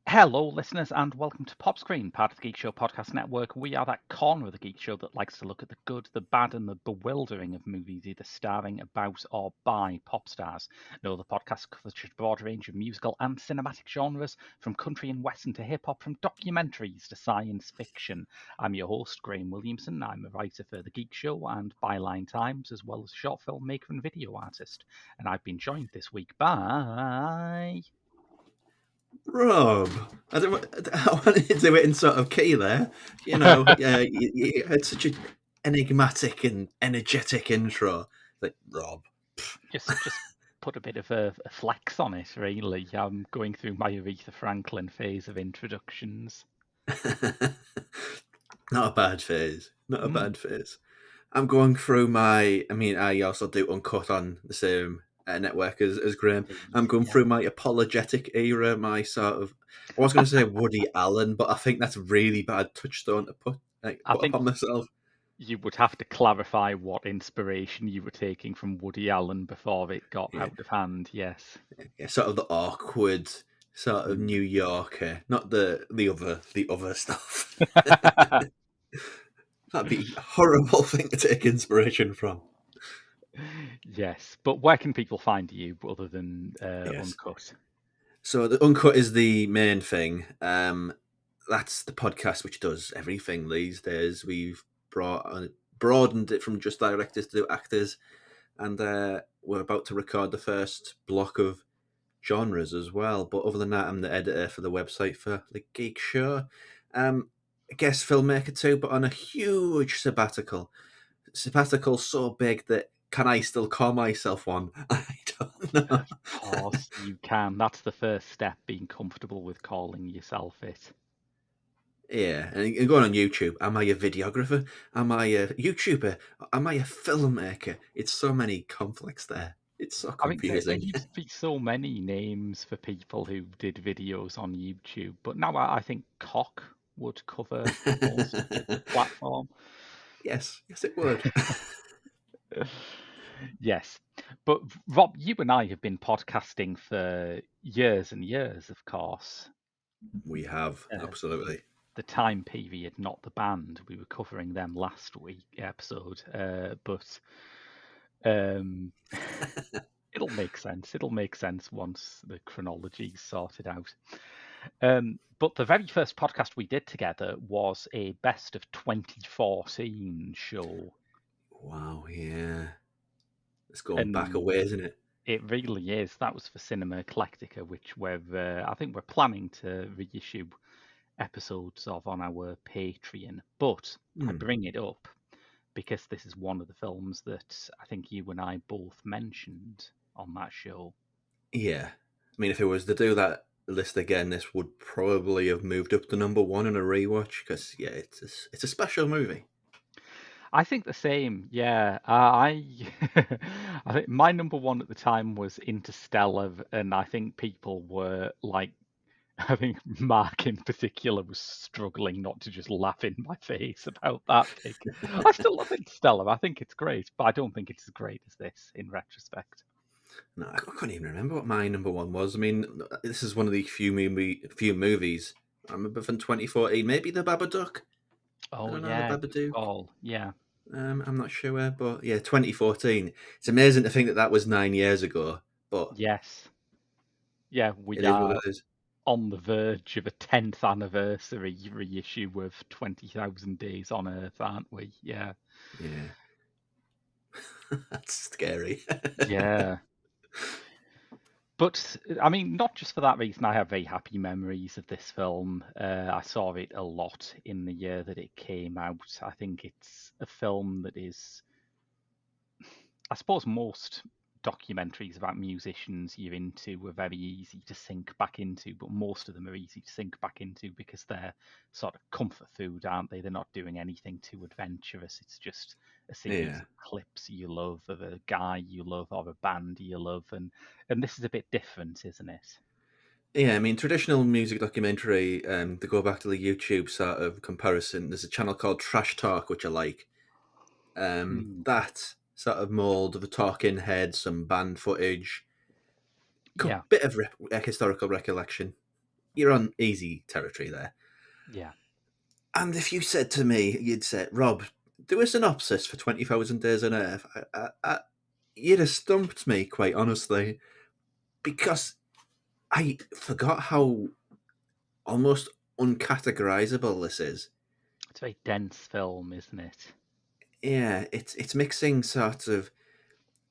Hello, listeners, and welcome to Pop Screen, part of the Geek Show Podcast Network. We are that corner of the Geek Show that likes to look at the good, the bad, and the bewildering of movies either starring, about, or by pop stars. No, the podcast covers a broad range of musical and cinematic genres, from country and western to hip-hop, from documentaries to science fiction. I'm your host, Graham Williamson. I'm a writer for The Geek Show and Byline Times, as well as a short film maker and video artist. And I've been joined this week by... Rob, I wanted to do it in sort of key there. You know, you had such an enigmatic and energetic intro. Like, Rob. Just put a bit of a flex on it, really. I'm going through my Aretha Franklin phase of introductions. Not a bad phase. Not a bad phase. I'm going through I also do Uncut on the same network as Graham. I'm going through my apologetic era, my sort of... I was going to say Woody Allen, but I think that's a really bad touchstone to put up on myself. You would have to clarify what inspiration you were taking from Woody Allen before it got out of hand, yes. Yeah, sort of the awkward, sort of New Yorker, not the other stuff. That'd be a horrible thing to take inspiration from. Yes, but where can people find you other than Uncut? So the Uncut is the main thing. That's the podcast which does everything these days. We've broadened it from just directors to actors, and we're about to record the first block of genres as well. But other than that, I'm the editor for the website for the Geek Show. I guess filmmaker too, but on a huge sabbatical. Sabbatical so big that can I still call myself one? I don't know. Of course you can. That's the first step, being comfortable with calling yourself it. Yeah, and going on YouTube, am I a videographer? Am I a YouTuber? Am I a filmmaker? It's so many conflicts there. It's so confusing. There used to be so many names for people who did videos on YouTube, but now I think Cock would cover most of the platform. Yes, it would. Yes, but Rob, you and I have been podcasting for years and years, of course. We have, absolutely. The time period, not the band. We were covering them last week episode, but it'll make sense. It'll make sense once the chronology's sorted out. But the very first podcast we did together was a best of 2014 show. Wow, yeah. It's going back a ways, isn't it? It really is. That was for Cinema Eclectica, which I think we're planning to reissue episodes of on our Patreon. But I bring it up because this is one of the films that I think you and I both mentioned on that show. Yeah. I mean, if it was to do that list again, this would probably have moved up to number one in a rewatch because, yeah, it's a special movie. I think the same. Yeah, I think my number one at the time was Interstellar, and I think people were like, I think Mark in particular was struggling not to just laugh in my face about that pick. I still love Interstellar. I think it's great, but I don't think it's as great as this in retrospect. No, I can't even remember what my number one was. I mean, this is one of the few movies I remember from 2014. Maybe The Babadook. Oh yeah, The Babadook. Oh yeah. I'm not sure, but yeah, 2014. It's amazing to think that was 9 years ago. But yes, yeah, we it are is what it is. On the verge of a 10th anniversary reissue of 20,000 Days on Earth, aren't we? Yeah. That's scary. Yeah. But I mean, not just for that reason. I have very happy memories of this film. I saw it a lot in the year that it came out. I think it's a film that is, I suppose, most documentaries about musicians you're into are very easy to sink back into, but most of them are easy to sink back into because they're sort of comfort food, aren't they? They're not doing anything too adventurous. It's just a series Yeah. of clips you love of a guy you love or a band you love, and this is a bit different, isn't it? Yeah, I mean, traditional music documentary, to go back to the YouTube sort of comparison, there's a channel called Trash Talk, which I like. Mm, That sort of mould of a talking head, some band footage, yeah, bit of historical recollection. You're on easy territory there. yeah. And if you said to me, you'd say, Rob, do a synopsis for 20,000 Days on Earth, you'd have stumped me, quite honestly, because I forgot how almost uncategorizable this is. It's a very dense film, isn't it? Yeah, it's mixing sort of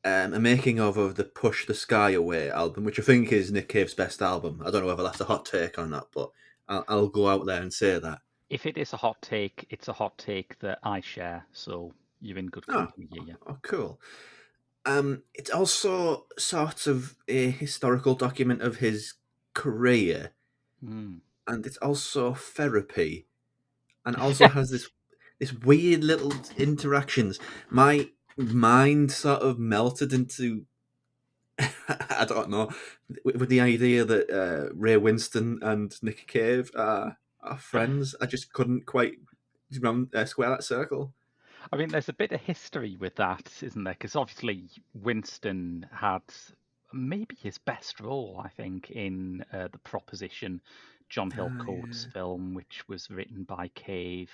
a making of the Push the Sky Away album, which I think is Nick Cave's best album. I don't know whether that's a hot take or not, but I'll go out there and say that. If it is a hot take, it's a hot take that I share, so you're in good Oh, company here. oh, cool. It's also sort of a historical document of his career, Mm. and it's also therapy, and also has Yes. this weird little interactions. My mind sort of melted into I don't know with the idea that Ray Winston and Nick Cave are friends. I just couldn't quite square that circle. I mean, there's a bit of history with that, isn't there? Because obviously Winston had maybe his best role, I think, in The Proposition, John Hillcoat's Yeah. film, which was written by Cave.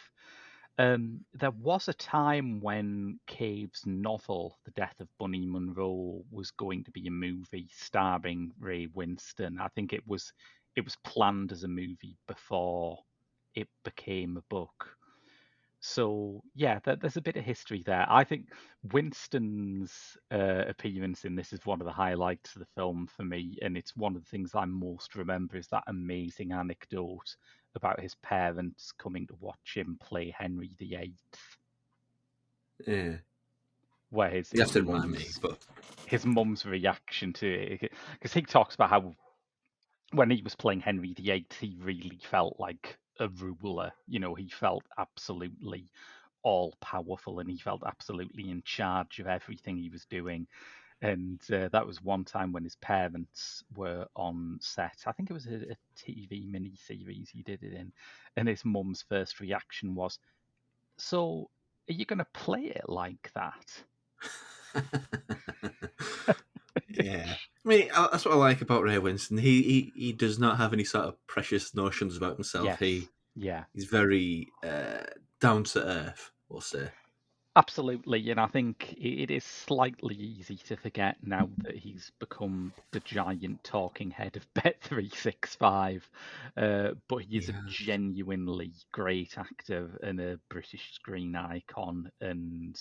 There was a time when Cave's novel, The Death of Bunny Munro, was going to be a movie starring Ray Winston. I think it was planned as a movie before it became a book. So yeah, there's a bit of history there. I think Winston's appearance in this is one of the highlights of the film for me, and it's one of the things I most remember is that amazing anecdote about his parents coming to watch him play Henry VIII, Yeah. where You have to remind me, but his mum's reaction to it, because he talks about how when he was playing Henry VIII, he really felt like a ruler. He felt absolutely all powerful and he felt absolutely in charge of everything he was doing. And that was one time when his parents were on set. I think it was a TV miniseries he did it in. And his mum's first reaction was, "So, are you going to play it like that?" yeah. I mean, that's what I like about Ray Winston. He does not have any sort of precious notions about himself. Yes. Yeah. He's very down to earth, we'll say. Absolutely, and I think it is slightly easy to forget now that he's become the giant talking head of Bet365. But he is a Yes. genuinely great actor and a British screen icon. And,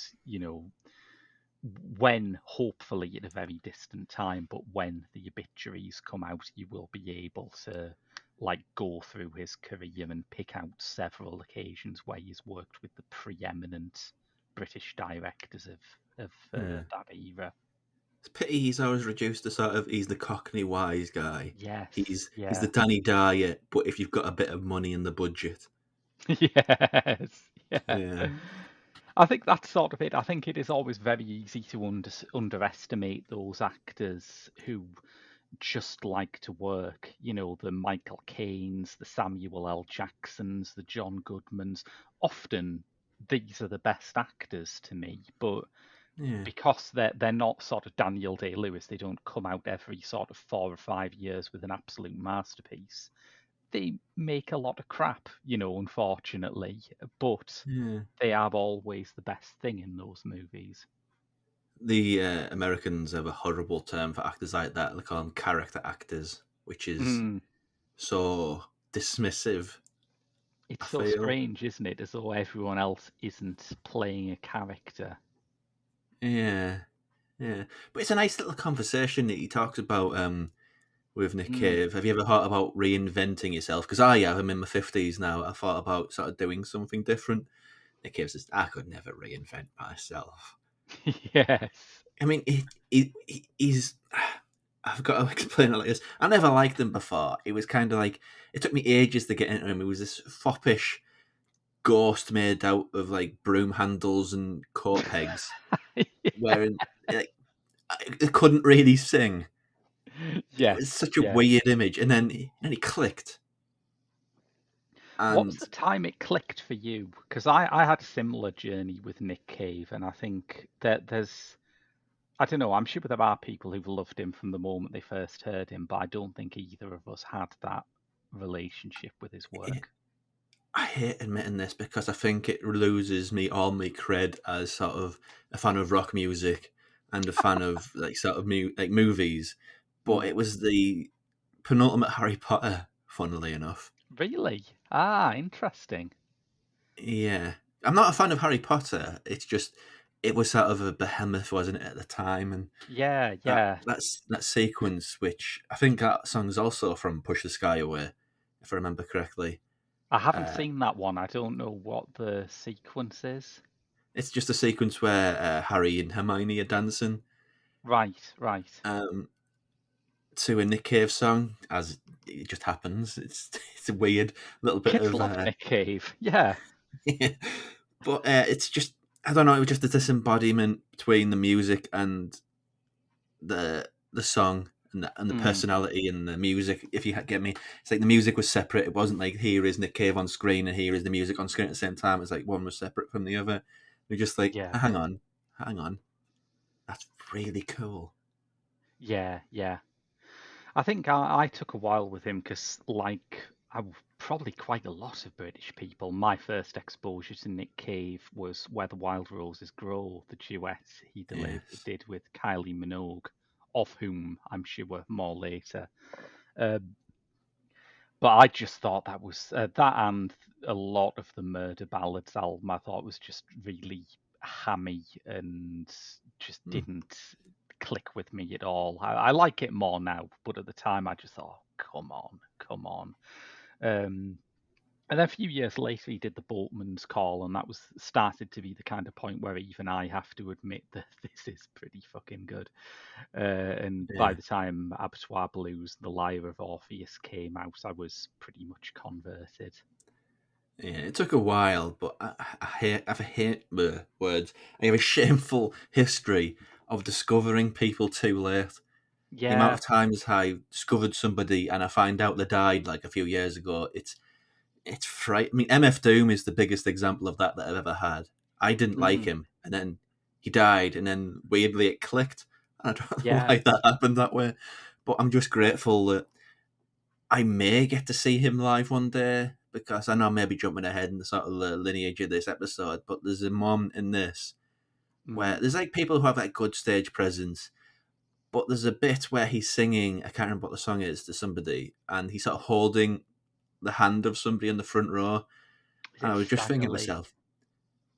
when, hopefully in a very distant time, but when the obituaries come out, you will be able to go through his career and pick out several occasions where he's worked with the preeminent British directors of Yeah. that era. It's a pity he's always reduced to sort of he's the Cockney wise guy. Yes, He's the yeah, Danny Dyer, but if you've got a bit of money in the budget. yes, yeah. Yeah. I think that's sort of it. I think it is always very easy to underestimate those actors who just like to work. The Michael Caine's, the Samuel L. Jacksons, the John Goodmans. Often these are the best actors to me, but Yeah. because they're not sort of Daniel Day-Lewis, they don't come out every sort of 4 or 5 years with an absolute masterpiece. They make a lot of crap, unfortunately, but Yeah. they are always the best thing in those movies. The Americans have a horrible term for actors like that. They call them character actors, which is Mm. so dismissive, I It's so feel. strange, isn't it? As though everyone else isn't playing a character. Yeah. Yeah. But it's a nice little conversation that he talks about. with Nick Mm. Cave. Have you ever thought about reinventing yourself? Because I have. I'm in my 50s now. I thought about sort of doing something different. Nick Cave says, I could never reinvent myself. Yes. I mean, he's. I've got to explain it like this. I never liked him before. It was kind of like it took me ages to get into him. He was this foppish ghost made out of like broom handles and coat pegs, wearing like it couldn't really sing. It was Yes, such a yeah. weird image, and then he clicked, What was and the time it clicked for you? Because I had a similar journey with Nick Cave, and I think that I don't know, I'm sure there are people who've loved him from the moment they first heard him, but I don't think either of us had that relationship with his it, work. I hate admitting this because I think it loses me all my cred as sort of a fan of rock music and a fan of like sort of like movies. But Mm. it was the penultimate Harry Potter, funnily enough. Really? Ah, interesting. Yeah, I'm not a fan of Harry Potter. It's just it was sort of a behemoth, wasn't it, at the time? And Yeah, that yeah. that sequence, which I think that song's also from Push the Sky Away, if I remember correctly. I haven't Uh, seen that one. I don't know what the sequence is. it's just a sequence where Harry and Hermione are dancing Right, right. um, to a Nick Cave song, as it just happens. It's a weird little bit Kids of, love Nick Cave. Yeah. but it's just I don't know. It was just a disembodiment between the music and the song and the Mm. personality and the music. If you get me, it's like the music was separate. It wasn't like here is Nick Cave on screen and here is the music on screen at the same time. It's like one was separate from the other. We're just like, Yeah. hang on, that's really cool. Yeah, yeah. I think I took a while with him because, like, probably quite a lot of British people, my first exposure to Nick Cave was Where the Wild Roses Grow, the duet he Yes, did with Kylie Minogue, of whom I'm sure more later. Um, but I just thought that was that, and a lot of the Murder Ballads album I thought was just really hammy and just hmm. didn't click with me at all. I like it more now, but at the time I just thought, oh, come on, come on. Um, and then a few years later, he did the Boltman's Call, and that was started to be the kind of point where even I have to admit that this is pretty fucking good. And by Yeah, the time Abattoir Blues, The Lyre of Orpheus came out, I was pretty much converted. yeah. It took a while, but I have a hate words. I have a shameful history of discovering people too late. The amount Yeah. of times I discovered somebody and I find out they died like a few years ago, it's fright. I mean, MF Doom is the biggest example of that I've ever had. I didn't like Mm, him, and then he died, and then weirdly it clicked. I don't know yeah. why that happened that way, but I'm just grateful that I may get to see him live one day because I know I may be jumping ahead in the sort of the lineage of this episode, but there's a moment in this where Mm. there's like people who have like good stage presence, but there's a bit where he's singing. I can't remember what the song is to somebody, and he's sort of holding the hand of somebody in the front row. Is And it I was just Stagger thinking to Lee? myself,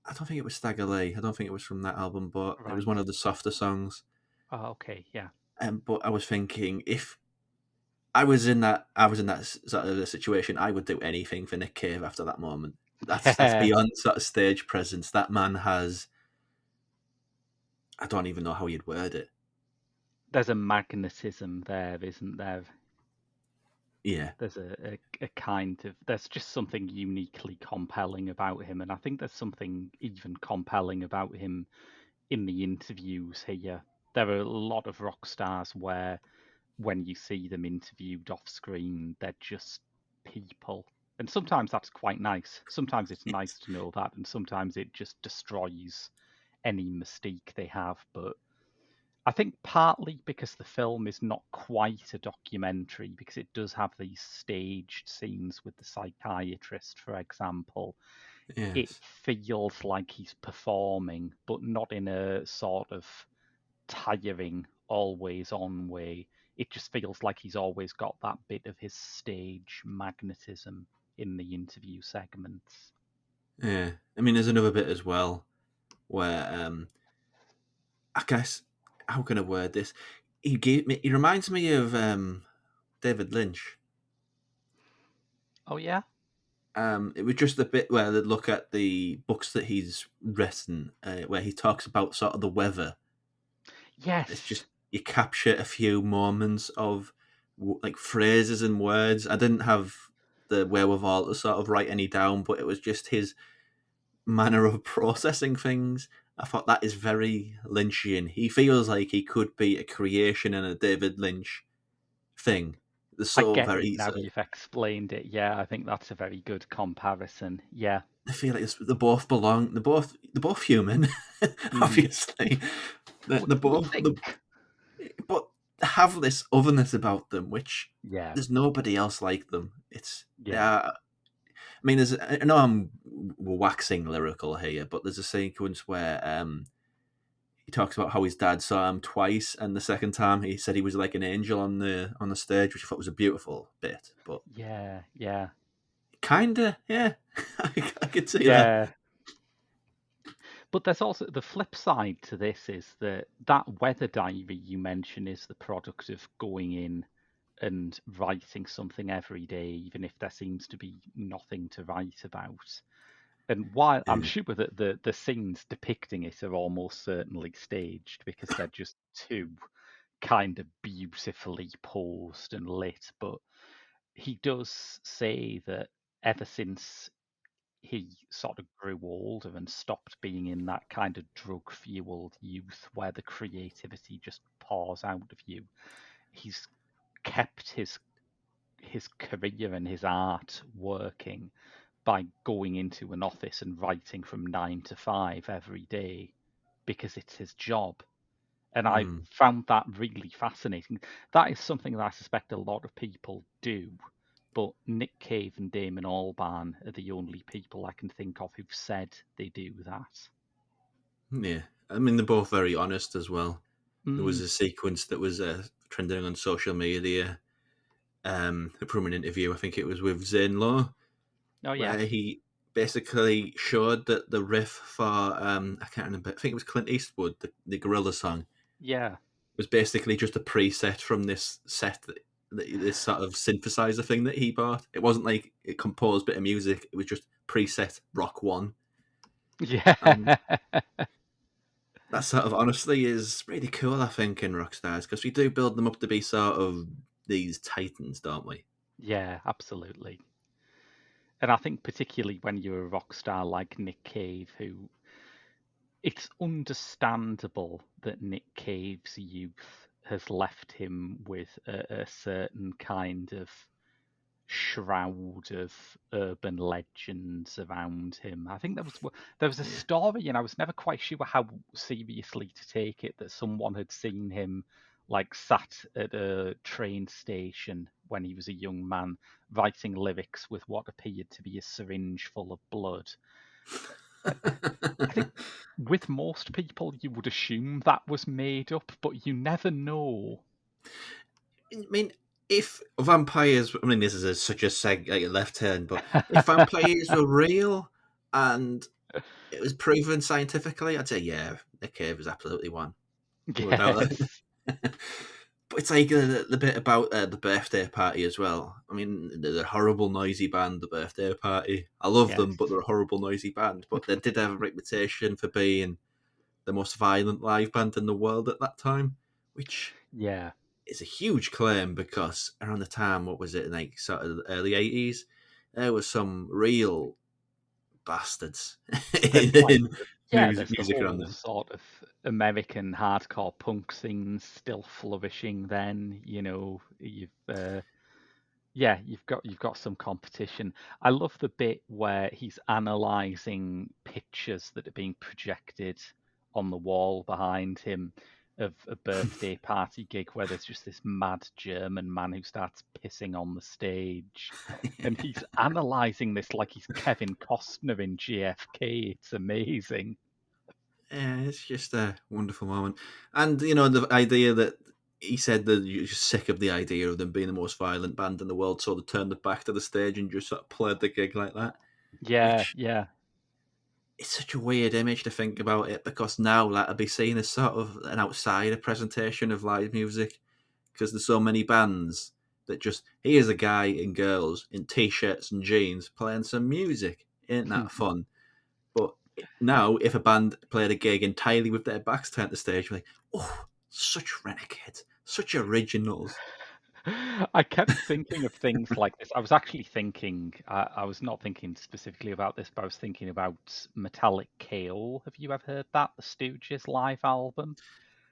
I don't think it was Stagger Lee. I don't think it was from that album, but it was one Right. of the softer songs. Oh, okay. Yeah. But I was thinking, if I was in that sort of a situation, I would do anything for Nick Cave after that moment. That's Yeah. beyond sort of stage presence. That man has. I don't even know how you'd word it. There's a magnetism there, isn't there? Yeah, There's a kind of there's just something uniquely compelling about him, and I think there's something even compelling about him in the interviews here. There are a lot of rock stars where when you see them interviewed off screen, they're just people. And sometimes that's quite nice. Sometimes it's nice to know that, and sometimes it just destroys any mystique they have. But I think partly because the film is not quite a documentary, because it does have these staged scenes with the psychiatrist, for example, it yes, feels like he's performing, but not in a sort of tiring, always on way. It just feels like he's always got that bit of his stage magnetism in the interview segments. yeah. I mean, there's another bit as well where I guess how can I word this? He reminds me of David Lynch. Oh yeah. It was just a bit where they look at the books that he's written, where he talks about sort of the weather. It's Yes. just you capture a few moments of like phrases and words. I didn't have the wherewithal to sort of write any down, but it was just his manner of processing things. I thought that is very Lynchian. He feels like he could be a creation in a David Lynch thing. They're I so get it very. now you've explained it. Yeah, I think that's a very good comparison. Yeah. I feel like they both belong. They're both human, Hmm. obviously. They're You both, think? but they have this otherness about them, which Yeah. there's nobody else like them. It's Yeah. yeah. I mean, I know I'm waxing lyrical here, but there's a sequence where he talks about how his dad saw him twice, and the second time he said he was like an angel on the stage, which I thought was a beautiful bit. But Yeah. Yeah. kinda, yeah, I could see that. Yeah. But there's also the flip side to this is that that weather diary you mention is the product of going in and writing something every day, even if there seems to be nothing to write about. And while I'm Yeah. sure that the scenes depicting it are almost certainly staged because they're just too kind of beautifully posed and lit, but he does say that ever since he sort of grew older and stopped being in that kind of drug fueled youth where the creativity just pours out of you, he's kept his career and his art working by going into an office and writing from 9 to 5 every day because it's his job. And I Hmm. found that really fascinating. That is something that I suspect a lot of people do, but Nick Cave and Damon Albarn are the only people I can think of who've said they do that. Yeah. I mean, they're both very honest as well. There was Mm. a sequence that was trending on social media from an interview. I think it was with Zane Lowe, Oh yeah, where he basically showed that the riff for I can't remember. I think it was Clint Eastwood, the Gorilla song, yeah, was basically just a preset from this set this sort of synthesizer thing that he bought. It wasn't like a composed bit of music. It was just preset rock one, and yeah, that sort of honestly is really cool. I think in rock stars because we do build them up to be sort of these titans, don't we? yeah, absolutely. And I think particularly when you're a rock star like Nick Cave, who it's understandable that Nick Cave's youth has left him with a certain kind of shroud of urban legends around him. I think there was a Yeah. story, and I was never quite sure how seriously to take it, that someone had seen him like sat at a train station when he was a young man writing lyrics with what appeared to be a syringe full of blood. I think with most people, you would assume that was made up, but you never know. I mean, if vampires, I mean, this is such a like a left turn, but if vampires were real and it was proven scientifically, I'd say, yeah, the cave is absolutely one, without it. Yes. But it's like the bit about the birthday party as well. I mean, they're a horrible, noisy band, the birthday party. I love Yes. them, but they're a horrible, noisy band. But they did have a reputation for being the most violent live band in the world at that time, which Yeah. is a huge claim because around the time, what was it, like sort of the early 80s, there was some real bastards There's like, in yeah, music, there's the music around whole then. sort of American hardcore punk scene still flourishing then, yeah, you've got some competition. I love the bit where he's analyzing pictures that are being projected on the wall behind him of a birthday party gig where there's just this mad German man who starts pissing on the stage. And he's analyzing this like he's Kevin Costner in JFK. It's amazing. Yeah, it's just a wonderful moment. And, the idea that he said that you're just sick of the idea of them being the most violent band in the world, so they turned it back to the stage and just sort of played the gig like that, Yeah, which yeah, it's such a weird image to think about it because now that'd be seen as sort of an outsider presentation of live music because there's so many bands that just here's a guy and girls in t-shirts and jeans playing some music. Ain't that fun? But now, if a band played a gig entirely with their backs turned to the stage, we're like, oh, such renegades, such originals. I kept thinking of things like this. I was actually thinking, I was not thinking specifically about this, but I was thinking about Metallic KO. Have you ever heard that? The Stooges live album?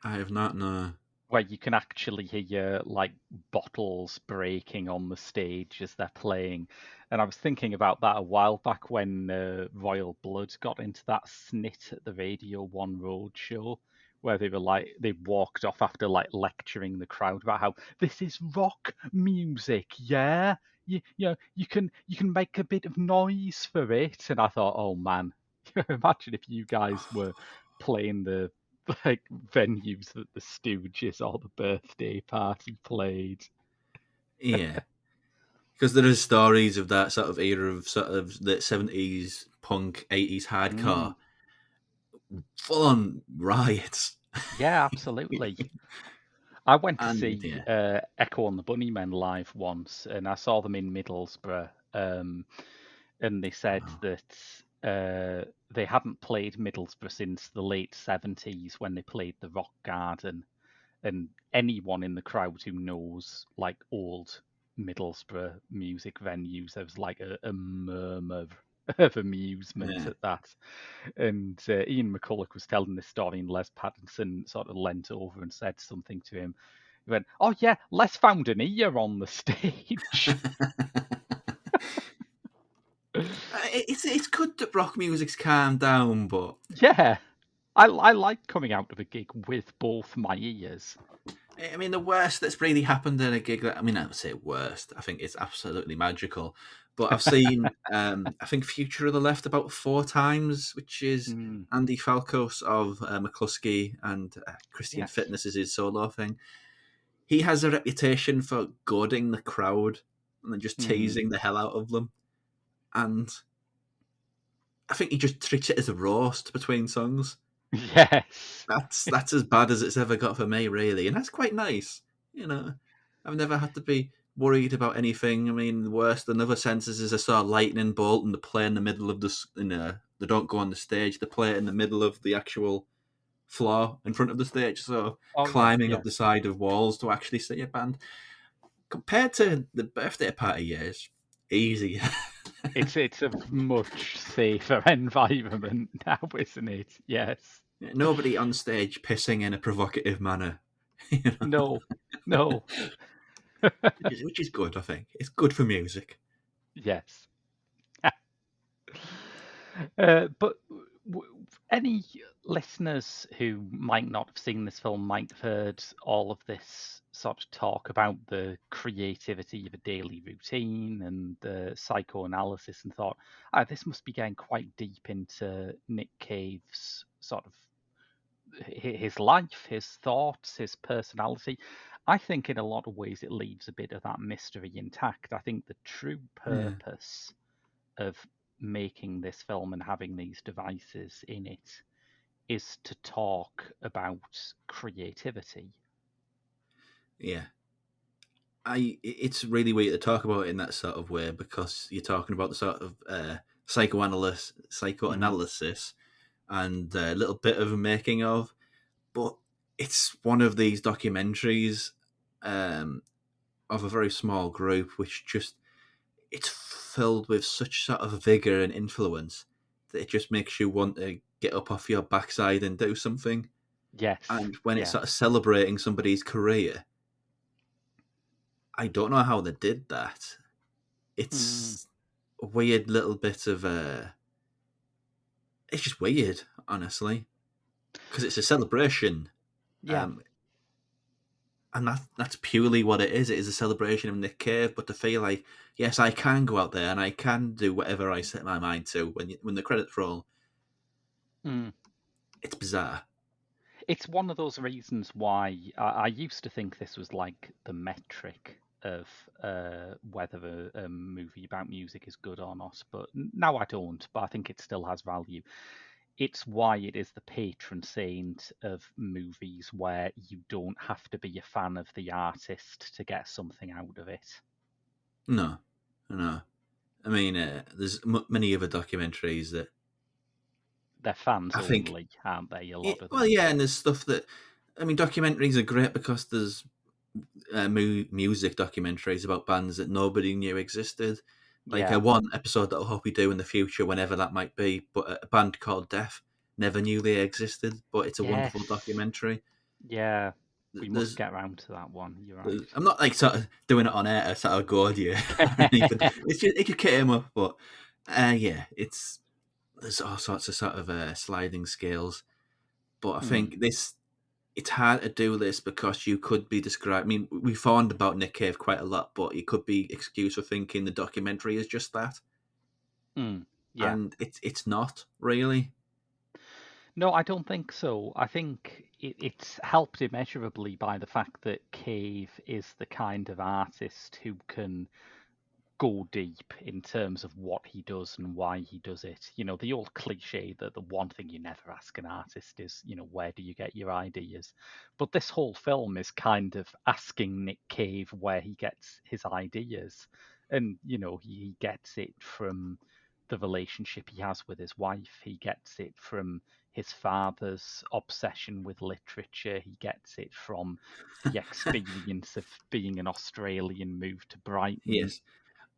I have not, no. Where you can actually hear like bottles breaking on the stage as they're playing. And I was thinking about that a while back when Royal Blood got into that snit at the Radio 1 Road show, where they were like, they walked off after like lecturing the crowd about how this is rock music, yeah? You know, you can make a bit of noise for it. And I thought, oh man, imagine if you guys were playing the like venues that the Stooges or the birthday party played. Yeah. Because there is stories of that sort of era of sort of the 70s punk, 80s hardcore, Mm. full on riots. Yeah, absolutely. I went to And see yeah. Echo and the Bunnymen live once, and I saw them in Middlesbrough. And they said Wow. that they hadn't played Middlesbrough since the late 70s when they played the Rock Garden. And anyone in the crowd who knows like old Middlesbrough music venues, there was like a murmur of amusement Yeah. at that. And Ian McCulloch was telling this story, and Les Pattinson sort of leant over and said something to him. He went, "Oh yeah, Les found an ear on the stage." It's good that rock music's calmed down, but Yeah, I like coming out of a gig with both my ears. I mean, the worst that's really happened in a gig that, I mean, I would say worst. I think it's absolutely magical. But I've seen, I think Future of the Left about 4 times, which is Mm, Andy Falkos of McCluskey, and Christian yes. Fitness is his solo thing. He has a reputation for goading the crowd and then just Mm, teasing the hell out of them. And I think he just treats it as a roast between songs. yes. That's as bad as it's ever got for me, really, and that's quite nice. You know, I've never had to be worried about anything. I mean, the worst in other senses is I saw a lightning bolt and they play in the middle of they don't go on the stage. They play it in the middle of the actual floor in front of the stage, so Oh yeah, climbing yeah. up the side of walls to actually see a band. Compared to the birthday party years, easy. It's a much safer environment now, isn't it? Yes. Nobody on stage pissing in a provocative manner. You know? No, no. which is good. I think it's good for music. Yes. But any listeners who might not have seen this film might have heard all of this sort of talk about the creativity of a daily routine and the psychoanalysis and thought, this must be getting quite deep into Nick Cave's sort of his life, his thoughts, his personality. I think in a lot of ways it leaves a bit of that mystery intact. I think the true Yeah, purpose of making this film and having these devices in it is to talk about creativity. yeah. It's really weird to talk about it in that sort of way because you're talking about the sort of Mm, psychoanalysis, and a little bit of a making of, but it's one of these documentaries um, of a very small group, which just it's filled with such sort of vigor and influence that it just makes you want to get up off your backside and do something. yes, And when it's yeah. sort of celebrating somebody's career, I don't know how they did that. Mm, It's a weird little bit of it's just weird, honestly, because it's a celebration, yeah. um, and that's purely what it is. It is a celebration of Nick Cave, but to feel like yes, I can go out there and I can do whatever I set my mind to when the credits roll. Mm. It's bizarre. It's one of those reasons why I used to think this was like the metric of whether a movie about music is good or not, but now I don't. But I think it still has value. it's why it is the patron saint of movies where you don't have to be a fan of the artist to get something out of it. No, no. I mean, there's many other documentaries that They're fans I think. only, aren't they? A lot of Well, them. yeah, and there's stuff that I mean, documentaries are great because there's music documentaries about bands that nobody knew existed. Like Yeah. one episode that I hope we do in the future, whenever that might be. But a band called Deaf never knew they existed, but it's a wonderful Yes. documentary. Yeah. We must There's, get round to that one. You're right. I'm not like sort of doing it on air to sort of goad you or anything. It's just it could came up, but yeah, it's there's all sorts of sort of sliding scales. But I Hmm. think this it's hard to do this because you could be described. I mean, we found about Nick Cave quite a lot, but you could be excused for thinking the documentary is just that, Hmm. Yeah. and it's not really. No, I don't think so. I think it's helped immeasurably by the fact that Cave is the kind of artist who can go deep in terms of what he does and why he does it. You know, the old cliche that the one thing you never ask an artist is, you know, where do you get your ideas? But this whole film is kind of asking Nick Cave where he gets his ideas. And, you know, he gets it from the relationship he has with his wife, he gets it from his father's obsession with literature, he gets it from the experience of being an Australian moved to Brighton. Yes,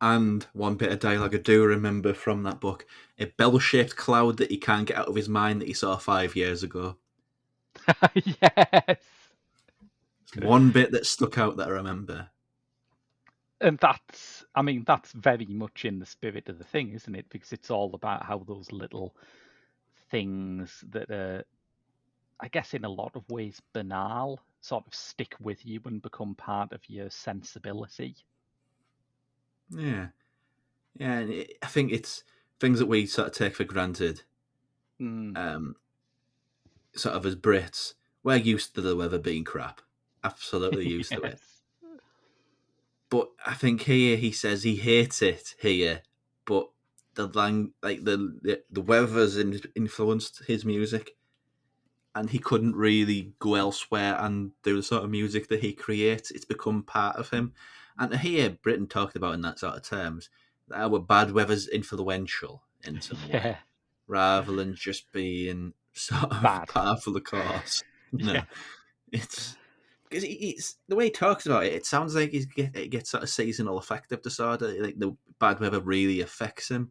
and one bit of dialogue I do remember from that book: a bell-shaped cloud that he can't get out of his mind that he saw 5 years ago. Yes. It's one bit that stuck out that I remember. And that's, I mean, that's very much in the spirit of the thing, isn't it? Because it's all about how those little things that are, I guess, in a lot of ways banal, sort of stick with you and become part of your sensibility. Yeah, yeah. And I think it's things that we sort of take for granted. Mm. Um, Sort of as Brits, we're used to the weather being crap. Absolutely used to it. Yes. But I think here he says he hates it here, but the weather's influenced his music, and he couldn't really go elsewhere and do the sort of music that he creates. It's become part of him, and to hear Britain talked about in that sort of terms, that our bad weather's influential in some way, Yeah. rather than just being sort of Bad. par for the course. Yeah. No, it's because it's the way he talks about it. It sounds like it gets sort of seasonal affective disorder. Like the bad weather really affects him.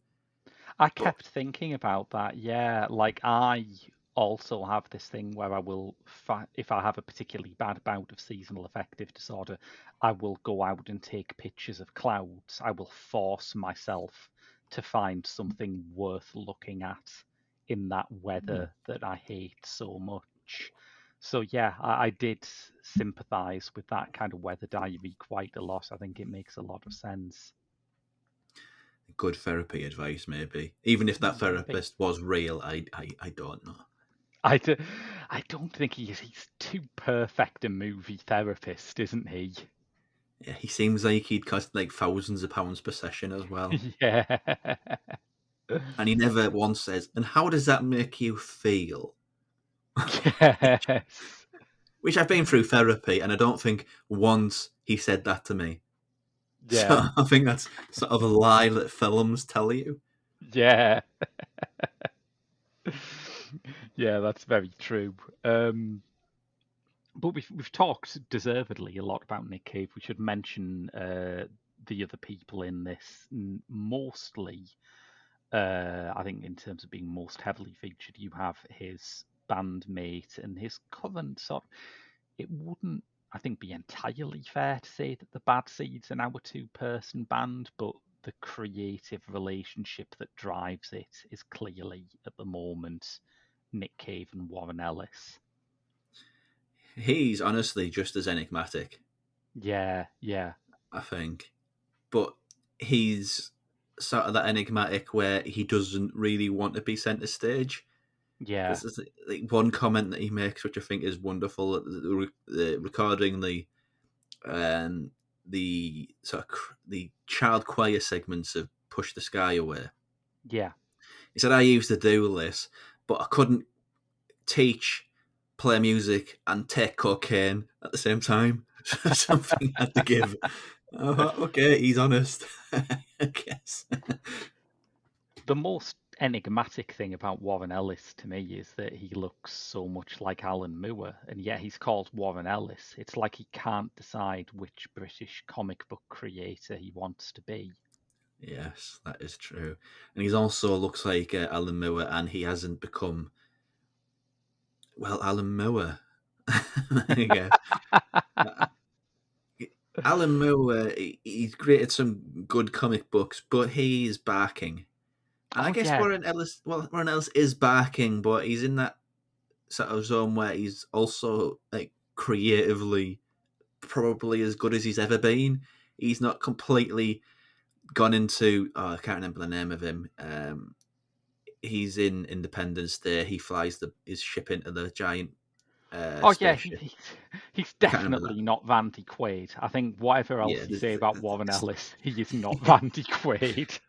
I But kept thinking about that. Yeah, like I also have this thing where I will, if I have a particularly bad bout of seasonal affective disorder, I will go out and take pictures of clouds. I will force myself to find something worth looking at in that weather that I hate so much. So yeah, I did sympathise with that kind of weather diary quite a lot. I think it makes a lot of sense. good therapy advice, maybe. Even if that Maybe. therapist was real, I don't know. I, do, I don't think he's too perfect a movie therapist, isn't he? Yeah, he seems like he'd cost like thousands of pounds per session as well. Yeah. And he never once says, "And how does that make you feel?" Yes. Which I've been through therapy, and I don't think once he said that to me. Yeah. So I think that's sort of a lie that films tell you. Yeah. Yeah, that's very true. Um, but we've talked deservedly a lot about Nick Cave. We should mention the other people in this. Mostly, I think in terms of being most heavily featured, you have his bandmate and his current sort. It wouldn't, I think, be entirely fair to say that the Bad Seeds are now a two-person band, but the creative relationship that drives it is clearly at the moment Nick Cave and Warren Ellis. He's honestly just as enigmatic, Yeah, yeah, I think. But he's sort of that enigmatic where he doesn't really want to be centre stage. yeah, There's like one comment that he makes, which I think is wonderful. The recording um, the sort of the child choir segments of "Push the Sky Away." yeah, He said, "I used to do this, but I couldn't teach, play music, and take cocaine at the same time. Something had to give. Okay, he's honest. I guess. The most enigmatic thing about Warren Ellis to me is that he looks so much like Alan Moore, and yet he's called Warren Ellis. It's like he can't decide which British comic book creator he wants to be. Yes, that is true. And he's also looks like Alan Moore, and he hasn't become Alan Moore. I guess. Alan Moore, he's created some good comic books, but he's barking. And I Oh guess yeah, Warren Ellis is barking, but he's in that sort of zone where he's also like creatively probably as good as he's ever been. He's not completely gone into. Oh, I can't remember the name of him. He's in Independence Day. He flies his ship into the giant oh yeah, spaceship. he's I can't remember that. definitely not Randy Quaid. I think whatever else Yeah, you say about Warren Ellis, he is not Randy Quaid.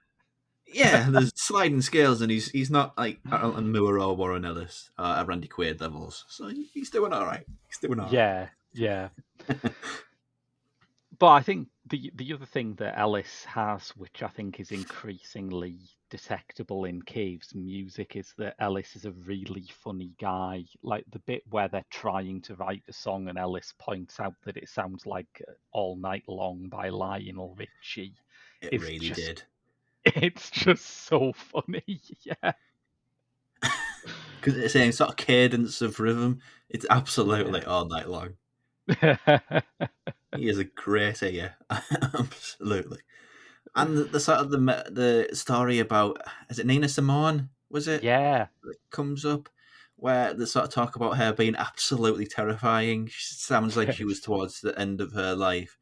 there's sliding scales, and he's not like Alan Moore or Warren Ellis at Randy Quaid levels. So he's doing all right. He's doing all right. Yeah, yeah. But I think the other thing that Ellis has, which I think is increasingly detectable in Cave's music, is that Ellis is a really funny guy. Like the bit where they're trying to write a song and Ellis points out that it sounds like All Night Long by Lionel Richie It is really just did. it's just so funny. Yeah. Because it's the same sort of cadence of rhythm. It's absolutely Yeah. all night long. He is a great ear, absolutely. And the sort of the story about, is it Nina Simone? Was it Yeah. that comes up where they sort of talk about her being absolutely terrifying. She sounds like she was Yes. towards the end of her life,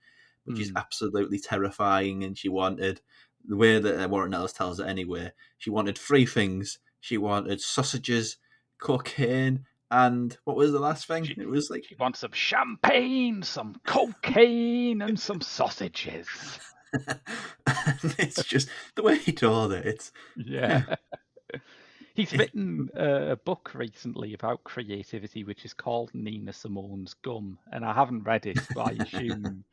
but she's Mm. absolutely terrifying. And she wanted, the way that Warren Ellis tells it anyway, she wanted three things. She wanted sausages, cocaine, and what was the last thing? She It was like she wants some champagne, some cocaine, and some sausages. it's just the way he told it. It's Yeah. yeah, He's written a book recently about creativity, which is called Nina Simone's Gum, and I haven't read it, but I assume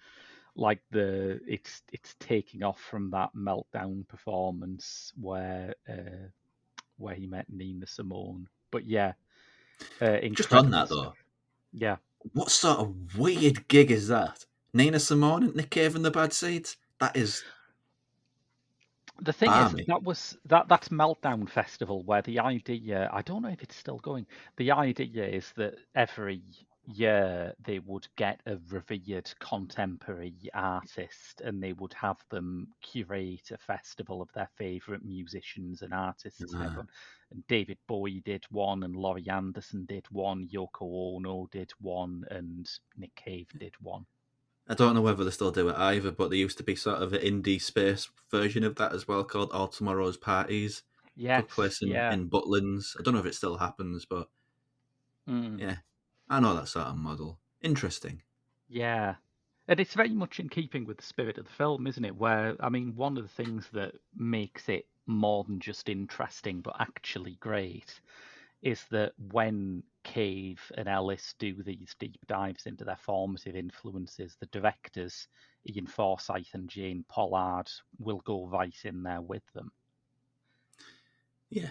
like it's taking off from that meltdown performance where he met Nina Simone. But yeah, just on incredible that stuff. though. Yeah. What sort of weird gig is that? Nina Simone and Nick Cave and the Bad Seeds? That is The thing is, balmy. that's Meltdown Festival, where the idea, I don't know if it's still going. The idea is that every year they would get a revered contemporary artist and they would have them curate a festival of their favourite musicians and artists and Ah, everyone. And David Bowie did one, and Laurie Anderson did one, Yoko Ono did one, and Nick Cave did one. I don't know whether they still do it either, but there used to be sort of an indie space version of that as well called All Tomorrow's Parties. Took Yes, place yeah. in Butlins. I don't know if it still happens, but Mm. yeah, I know that sort of model. Interesting. Yeah. And it's very much in keeping with the spirit of the film, isn't it? Where, I mean, one of the things that makes it more than just interesting, but actually great, is that when Cave and Ellis do these deep dives into their formative influences, the directors, Ian Forsythe and Jane Pollard, will go right in there with them. Yeah,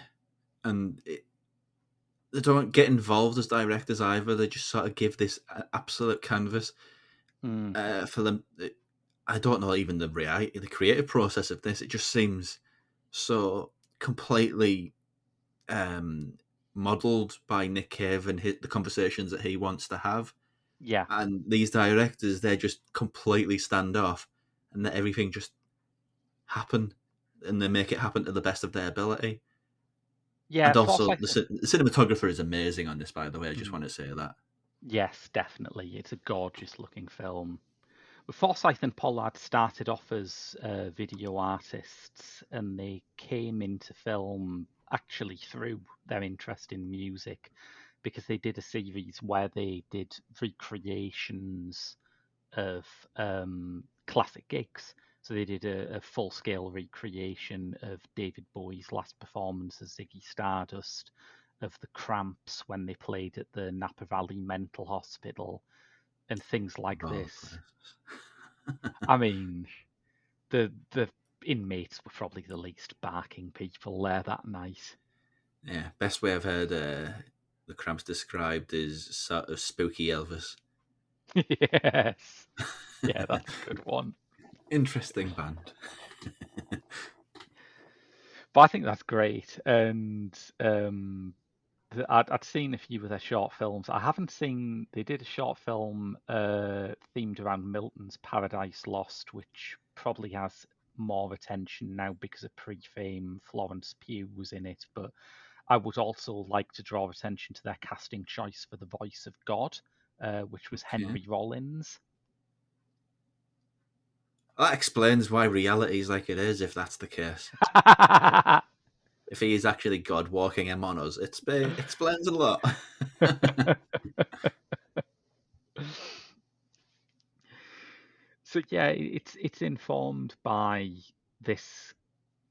and they don't get involved as directors either. They just sort of give this absolute canvas Mm. for them. I don't know even the creative process of this. It just seems so completely modelled by Nick Cave and the conversations that he wants to have. Yeah. And these directors, they just completely stand off and let everything just happen, and they make it happen to the best of their ability. Yeah, And also, Forsythe. the cinematographer is amazing on this, by the way. I just Mm. want to say that. Yes, definitely. It's a gorgeous looking film. Forsythe and Pollard started off as video artists, and they came into film actually through their interest in music, because they did a series where they did recreations of classic gigs. So they did a full-scale recreation of David Bowie's last performance as Ziggy Stardust, of the Cramps when they played at the Napa Valley Mental Hospital and things like Oh, this. I mean, the inmates were probably the least barking people there that night. yeah, best way I've heard the Cramps described is sort of spooky Elvis. Yes. Yeah, that's a good one. Interesting band. But I think that's great. And I'd seen a few of their short films. I haven't seen. They did a short film themed around Milton's Paradise Lost, which probably has more attention now because of pre-fame Florence Pugh was in it. But I would also like to draw attention to their casting choice for the voice of God, which was Okay. Henry Rollins. That explains why reality is like it is, if that's the case. If he is actually God walking among us, it explains a lot. So yeah, it's informed by this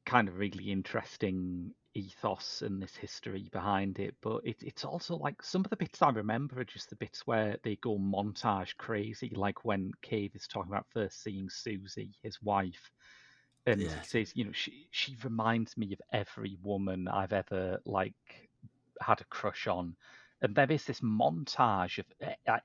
kind of really interesting ethos and this history behind it, but it's also like some of the bits I remember are just the bits where they go montage crazy, like when Cave is talking about first seeing Susie, his wife, and he Yeah. says, she reminds me of every woman I've ever like had a crush on. And there is this montage of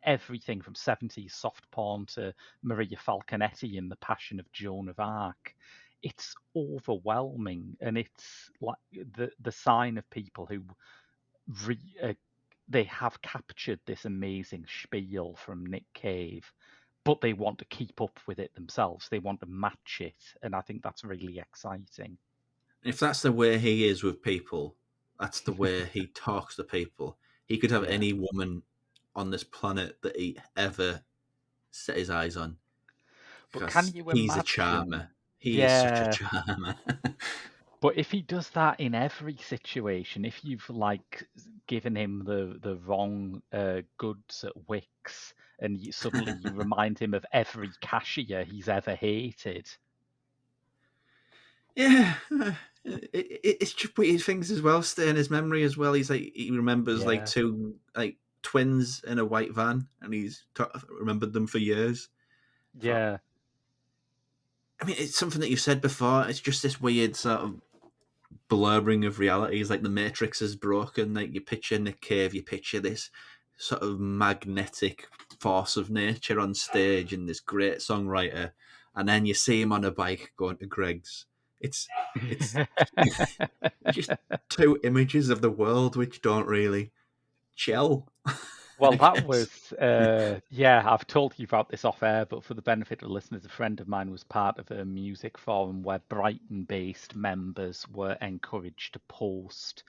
everything from 70s soft porn to Maria Falconetti in The Passion of Joan of Arc. It's overwhelming, and it's like the sign of people who re, uh, they have captured this amazing spiel from Nick Cave, but they want to keep up with it themselves. They want to match it, and I think that's really exciting. If that's the way he is with people, that's the way he talks to people. He could have Yeah. any woman on this planet that he ever set his eyes on But can because you he's a charmer. imagine? He is such a Yeah. charmer. But if he does that in every situation, if you've like given him the wrong goods at Wix, and suddenly you remind him of every cashier he's ever hated. Yeah, it's just weird things as well. Stay in his memory as well. He remembers like Yeah. two like twins in a white van, and remembered them for years. For Yeah. I mean, it's something that you've said before. It's just this weird sort of blurring of realities. Like the Matrix is broken. Like you picture Nick Cave, you picture this sort of magnetic force of nature on stage, and this great songwriter, and then you see him on a bike going to Greg's. It's just two images of the world which don't really gel. Well, I that guess. was, yeah, I've told you about this off air, but for the benefit of listeners, a friend of mine was part of a music forum where Brighton based members were encouraged to post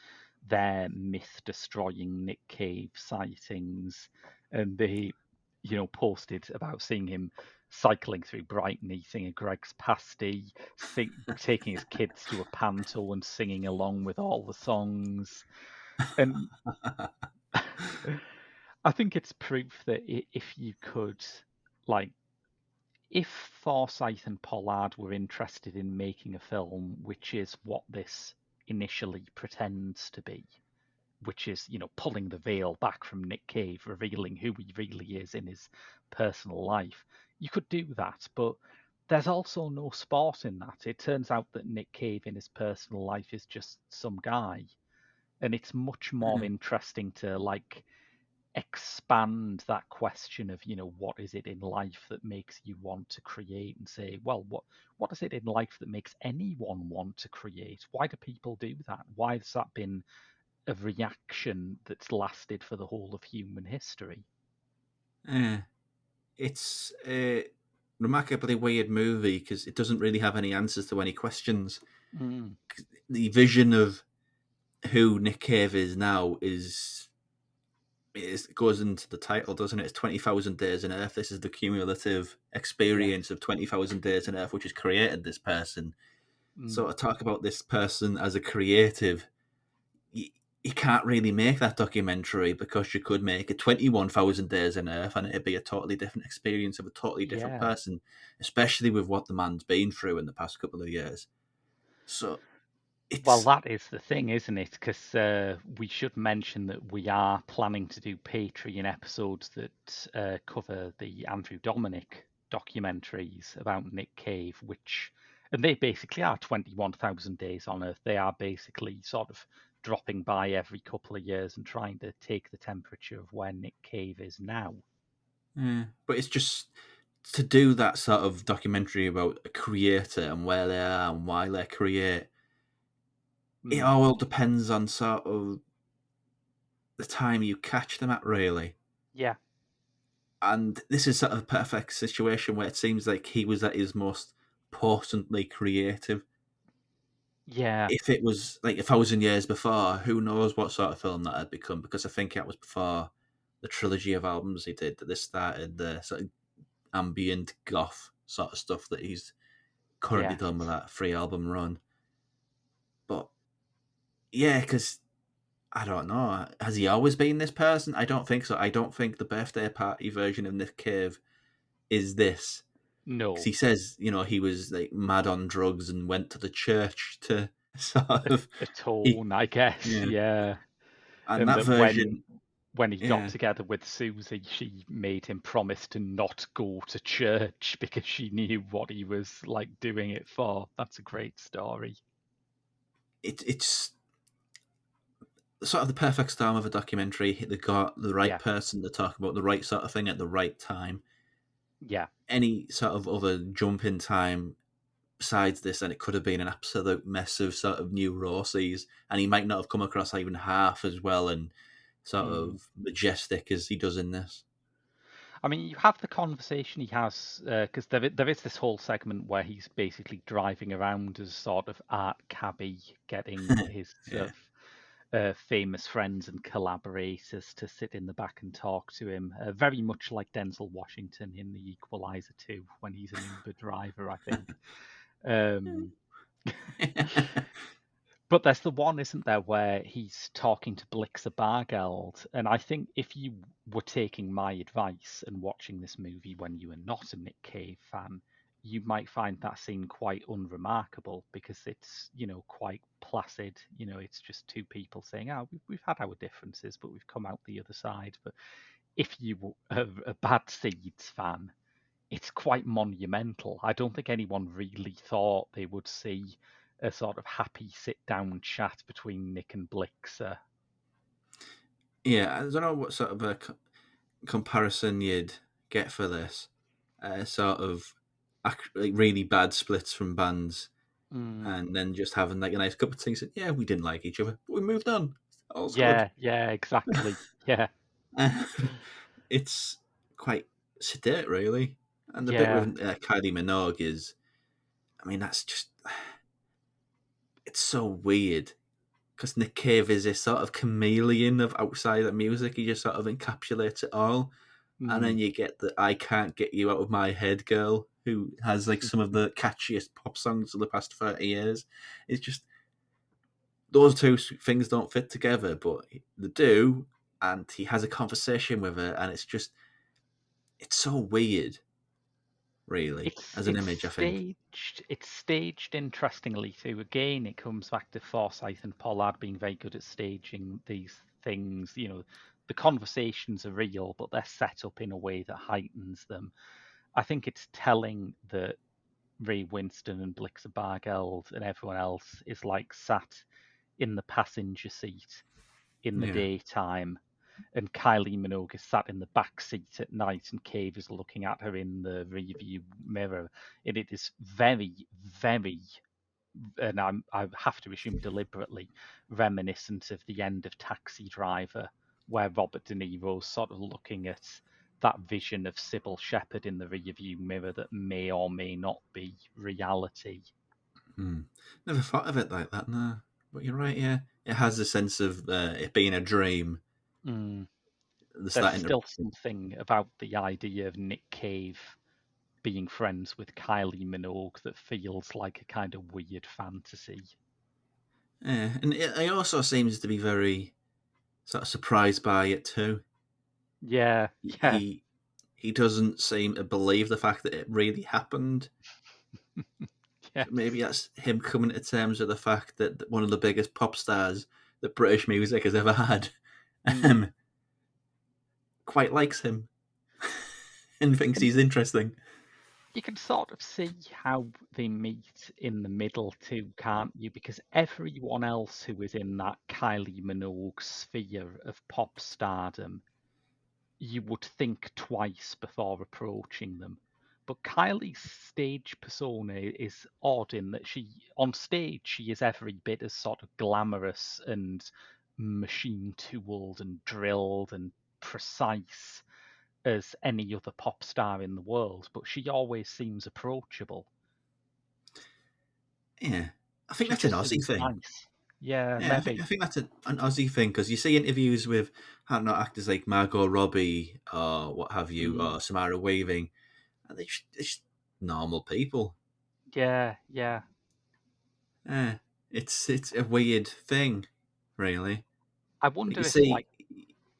their myth destroying Nick Cave sightings. And they, posted about seeing him cycling through Brighton, eating a Greg's pasty, taking his kids to a panto and singing along with all the songs. And I think it's proof that if you could, like, if Forsythe and Pollard were interested in making a film, which is what this initially pretends to be, which is, pulling the veil back from Nick Cave, revealing who he really is in his personal life, you could do that. But there's also no sport in that. It turns out that Nick Cave in his personal life is just some guy. And it's much more interesting to, like, expand that question of what is it in life that makes you want to create, and say, well, what is it in life that makes anyone want to create? Why do people do that? Why has that been a reaction that's lasted for the whole of human history? Yeah, it's a remarkably weird movie because it doesn't really have any answers to any questions. Mm, The vision of who Nick Cave is now it goes into the title, doesn't it? It's 20,000 Days on Earth. This is the cumulative yes. experience of 20,000 Days on Earth, which has created this person. So Mm, to talk about this person as a creative, you, you can't really make that documentary because you could make it 21,000 Days on Earth and it'd be a totally different experience of a totally different yeah. person, especially with what the man's been through in the past couple of years. So Well, It's that is the thing, isn't it? Because we should mention that we are planning to do Patreon episodes that cover the Andrew Dominic documentaries about Nick Cave, and they basically are 21,000 Days on Earth. They are basically sort of dropping by every couple of years and trying to take the temperature of where Nick Cave is now. but it's just to do that sort of documentary about a creator and where they are and why they create. It Mm, all depends on sort of the time you catch them at, really. yeah, And this is sort of a perfect situation where it seems like he was at his most potently creative. yeah, If it was like 1,000 years before, who knows what sort of film that had become? Because I think that was before the trilogy of albums he did that this started the sort of ambient goth sort of stuff that he's currently yeah. done with that 3 album run. But yeah, because I don't know. Has he always been this person? I don't think so. I don't think the birthday party version of Nick Cave is this. Because No, he says, he was like mad on drugs and went to the church to sort of he, atone, I guess. yeah. Yeah. And And that that version, when he got yeah, together with Susie, she made him promise to not go to church because she knew what he was like doing it for. That's a great story. it's sort of the perfect storm of a documentary. They got the right Yeah, person to talk about the right sort of thing at the right time. yeah, Any sort of other jump in time besides this, and it could have been an absolute mess of sort of neuroses, and he might not have come across even half as well and sort mm. of majestic as he does in this. I mean, you have the conversation he has because there is this whole segment where he's basically driving around as sort of art cabbie, getting his sort Yeah. of famous friends and collaborators to sit in the back and talk to him, very much like Denzel Washington in The Equalizer 2 when he's an Uber driver, I think. Um, but there's the one, isn't there, where he's talking to Blixer Bargeld, and I think if you were taking my advice and watching this movie when you were not a Nick Cave fan, you might find that scene quite unremarkable because it's, quite placid. It's just two people saying, "Oh, we've had our differences, but we've come out the other side." But if you were a Bad Seeds fan, it's quite monumental. I don't think anyone really thought they would see a sort of happy sit down chat between Nick and Blixer. Yeah, I don't know what sort of a comparison you'd get for this. Sort of like really bad splits from bands, Mm. and then just having like a nice cup of tea. Said, yeah, we didn't like each other, but we moved on. All's good. Yeah, yeah, exactly. Yeah, It's quite sedate, really. And the bit yeah. with Kylie Minogue is, I mean, that's just, it's so weird because Nick Cave is this sort of chameleon of outside of music. He just sort of encapsulates it all. And Mm. then you get the I Can't Get You Out of My Head girl who has like some of the catchiest pop songs of the past 30 years. It's just, those two things don't fit together, but they do. And he has a conversation with her, and it's so weird, really, It's as an it's image, I think. staged. It's staged interestingly too. Again, it comes back to Forsythe and Pollard being very good at staging these things. The conversations are real, but they're set up in a way that heightens them. I think it's telling that Ray Winston and Blixer Bargeld and everyone else is like sat in the passenger seat in the Yeah. daytime, and Kylie Minogue is sat in the back seat at night, and Cave is looking at her in the rearview mirror. And it is very, very, and I have to assume deliberately, reminiscent of the end of Taxi Driver, where Robert De Niro's sort of looking at that vision of Sybil Shepherd in the rearview mirror that may or may not be reality. Hmm. Never thought of it like that, no. But you're right, yeah. It has a sense of it being a dream. Mm. The There's starting to. still something about the idea of Nick Cave being friends with Kylie Minogue that feels like a kind of weird fantasy. Yeah. And he also seems to be very sort of surprised by it too. Yeah, yeah, He he doesn't seem to believe the fact that it really happened. Yeah. So maybe that's him coming to terms with the fact that one of the biggest pop stars that British music has ever had Mm. um, quite likes him and thinks And he's interesting. you can sort of see how they meet in the middle too, can't you? Because everyone else who is in that Kylie Minogue sphere of pop stardom, you would think twice before approaching them. But Kylie's stage persona is odd in that on stage, she is every bit as sort of glamorous and machine tooled and drilled and precise as any other pop star in the world, but she always seems approachable. Yeah, I think She that's an just Aussie isn't thing. nice. Yeah, Yeah, maybe. I think that's an Aussie thing because you see interviews with, I don't know, actors like Margot Robbie or what have you, Mm. or Samara Weaving, and they're just normal people. Yeah, yeah. Yeah, it's a weird thing, really. I Like wonder if like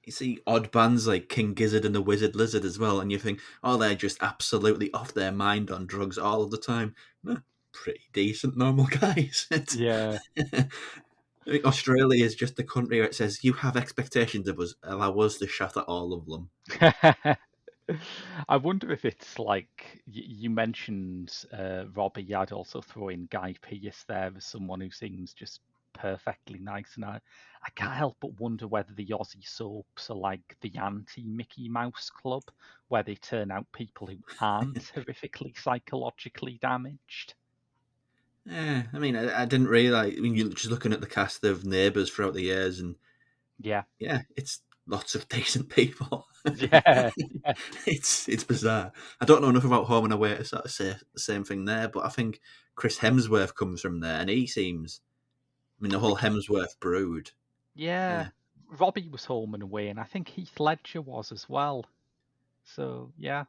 you see odd bands like King Gizzard and the Wizard Lizard as well, and you think, oh, they're just absolutely off their mind on drugs all of the time. No, pretty decent normal guys. yeah. I think Australia is just the country where it says you have expectations of us, allow us to shatter all of them. I wonder if it's like you mentioned Robbie. I'd also throw in Guy Pearce there as someone who seems just perfectly nice, and I can't help but wonder whether the Aussie soaps are like the anti-Mickey Mouse Club, where they turn out people who aren't horrifically psychologically damaged. Yeah, I mean, I didn't realize. I mean, you're just looking at the cast of Neighbours throughout the years, and Yeah, yeah, it's lots of decent people. yeah, yeah, It's bizarre. I don't know enough about Home and Away to sort of say the same thing there, but I think Chris Hemsworth comes from there, and he seems. I mean, the I whole think Hemsworth brood. yeah. Yeah, Robbie was home and away, and I think Heath Ledger was as well. So yeah,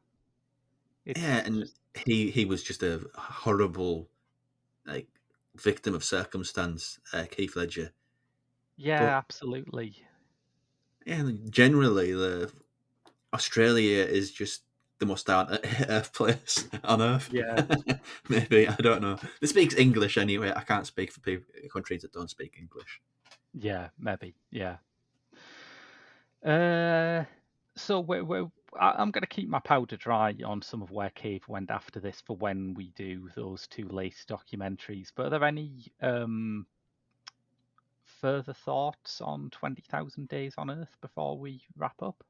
yeah, it's and just he was just a horrible like victim of circumstance, Keith Ledger. yeah, But absolutely. yeah, generally, the Australia is just the most down to earth place on earth. Yeah, Maybe I don't know. It speaks English anyway. I can't speak for people countries that don't speak English. yeah, maybe, yeah. Uh, so I'm going to keep my powder dry on some of where Cave went after this for when we do those two latest documentaries. But are there any further thoughts on 20,000 Days on Earth before we wrap up?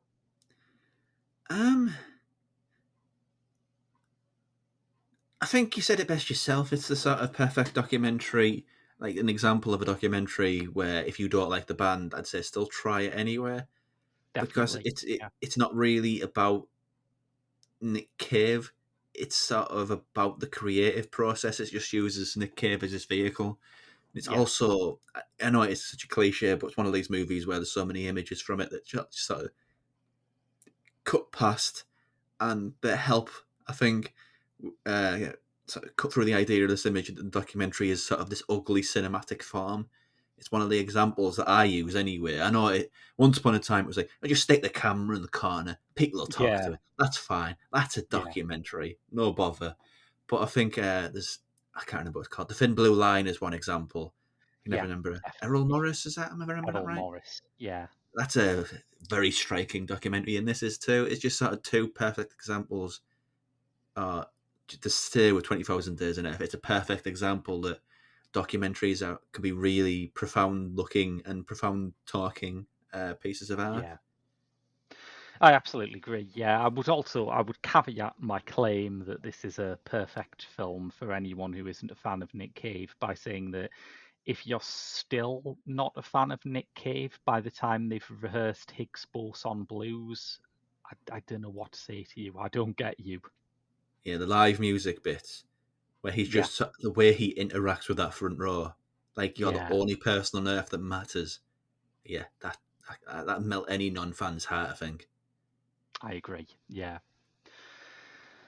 Um, I think you said it best yourself. It's the sort of perfect documentary, like an example of a documentary where if you don't like the band, I'd say still try it anyway because Definitely. Yeah, it's not really about Nick Cave. It's sort of about the creative process. It just uses Nick Cave as his vehicle. It's yeah, also, I know it's such a cliche, but it's one of these movies where there's so many images from it that just sort of cut past and that help, I think, yeah, sort of cut through the idea of this image that the documentary is sort of this ugly cinematic form. It's one of the examples that I use anyway. I know once upon a time it was like, I just stick the camera in the corner, people will talk to yeah, it. That's fine. That's a yeah, documentary. No bother. But I think I can't remember what it's called. The Thin Blue Line is one example. I can never yeah, remember. Errol definitely. Morris, is that? Am I remembering that Errol right? Morris. Yeah, That's a very striking documentary, and this is too. It's just sort of two perfect examples. To stay with 20,000 Days on Earth, it's a perfect example that documentaries can be really profound looking and profound talking pieces of art. yeah. I absolutely agree. Yeah, I would caveat my claim that this is a perfect film for anyone who isn't a fan of Nick Cave by saying that if you're still not a fan of Nick Cave by the time they've rehearsed Higgs boson blues, I don't know what to say to you. I don't get you. Yeah, the live music bits where he's Yeah, just the way he interacts with that front row, like you're the yeah, only person on earth that matters. Yeah, that melt any non-fan's heart, I think. I agree. Yeah.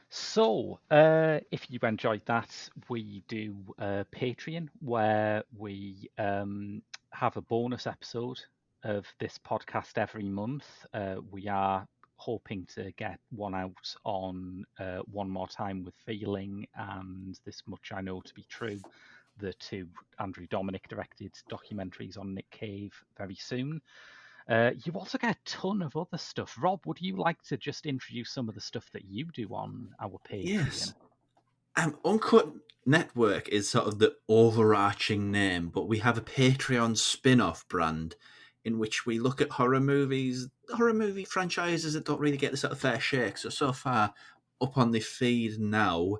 So, if you enjoyed that, we do Patreon where we have a bonus episode of this podcast every month. We are hoping to get one out on One More Time with Feeling and This Much I Know to Be True, the two Andrew Dominic directed documentaries on Nick Cave very soon. You also get a ton of other stuff. Rob, would you like to just introduce some of the stuff that you do on our Patreon? Yes. Uncut Network is sort of the overarching name, but we have a Patreon spin-off brand in which we look at horror movie franchises that don't really get the sort of fair shake. So far, up on the feed now,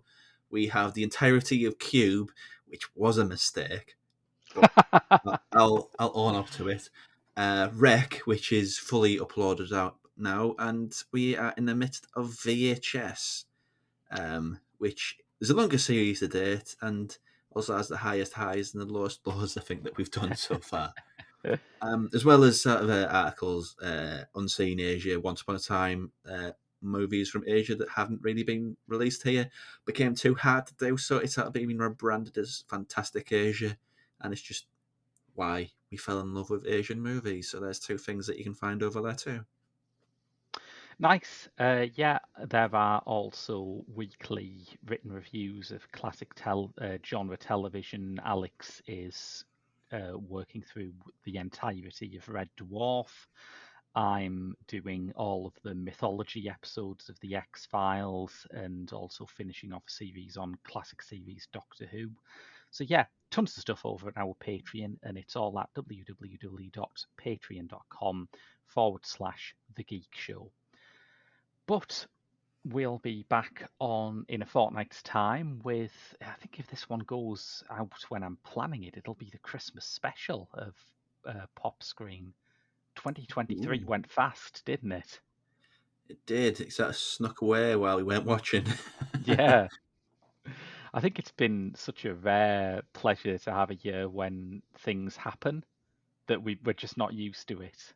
we have the entirety of Cube, which was a mistake, but I'll own up to it. Rec, which is fully uploaded out now, and we are in the midst of VHS, which is the longest series to date, and also has the highest highs and the lowest lows I think that we've done so far. As well as sort of articles, Unseen Asia, Once Upon a Time, movies from Asia that haven't really been released here, became too hard to do, so it's sort of been rebranded as Fantastic Asia, and it's just why we fell in love with Asian movies. So there's two things that you can find over there too. Nice. Yeah, there are also weekly written reviews of classic genre television. Alex is working through the entirety of Red Dwarf. I'm doing all of the mythology episodes of the X-Files and also finishing off a series on classic series Doctor Who. So yeah, tons of stuff over at our Patreon, and it's all at www.patreon.com/The Geek Show. But we'll be back on in a fortnight's time with, I think if this one goes out when I'm planning it, it'll be the Christmas special of Pop Screen. 2023 Ooh. went fast, didn't it? It did. It sort of snuck away while we weren't watching. Yeah. I think it's been such a rare pleasure to have a year when things happen that we're just not used to it.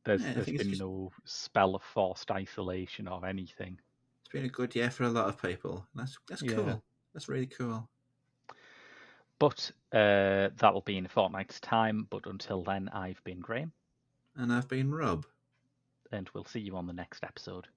There's I think been no spell of forced isolation or anything. it's been a good year for a lot of people. That's Yeah. cool. That's really cool. But that will be in a fortnight's time. But until then, I've been Graham. And I've been Rob. And we'll see you on the next episode.